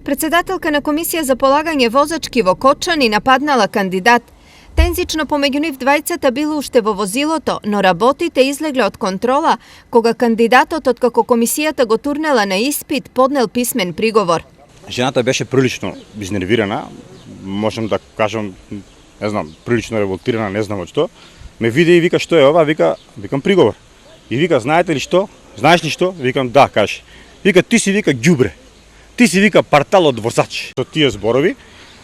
Председателка на Комисија за полагање возачки во Кочани нападнала кандидат. Тензично помеѓу нив двајцата било уште во возилото, но работите излегле од контрола, кога кандидатот, откако комисијата го турнела на испит, поднел писмен приговор. Жената беше прилично изнервирана, можам да кажам, не знам, прилично револтирана, не знам од што. Ме види и вика што е ова, викам приговор. И вика знаете ли што? Знаеш ли што? Викам да, кажи. Вика ти си вика ѓубре. Ти си вика партал од возач. Со тие зборови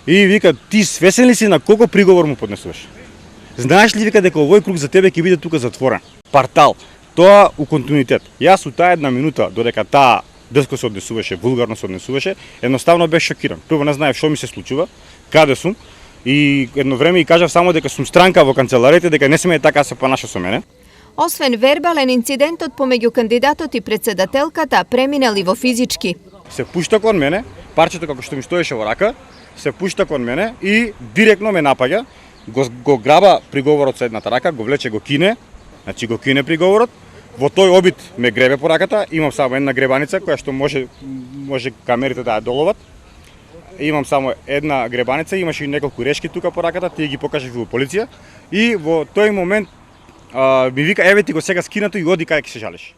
и вика ти свесен ли си на колку приговор му поднесуваш? Знаеш ли вика дека овој круг за тебе ќе биде тука затворен? Партал. Тоа у континуитет. Јас у таа една минута додека таа дрско се однесуваше, вулгарно се однесуваше, едноставно бев шокиран. Прво не знаев што ми се случува, каде сум и едно време и кажав само дека сум странка во канцеларијата, дека не сме така се понаша со мене. Освен вербален, инцидентот помеѓу кандидатот и председателката преминал и во физички. Се пушта кон мене, парчето како што ми стоеше во рака, се пушта кон мене и директно ме напаѓа, го граба приговорот со едната рака, го влече, го кине, значи го кине приговорот. Во тој обид ме гребе по раката, имам само една гребаница која што може камерите да ја доловат. Имам само една гребаница, имаше и неколку решки тука по раката, тие ги покажав во полиција и во тој момент ми вика еве ти го сега скинато и оди кај ќе се жалиш.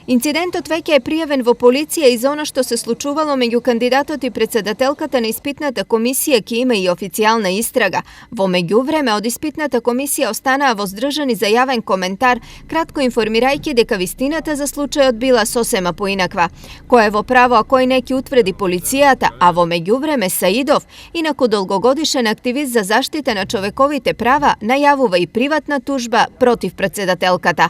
Инцидентот веќе е пријавен во полиција и за она што се случувало меѓу кандидатот и председателката на испитната комисија ќе има и официјална истрага. Во меѓувреме од испитната комисија останаа воздржани за јавен коментар, кратко информирајќи дека вистината за случајот била сосема поинаква. Кој е во право, а кој не ќе утврди полицијата, а во меѓувреме Саидов, инаку долгогодишен активист за заштита на човековите права, најавува и приватна тужба против председателката.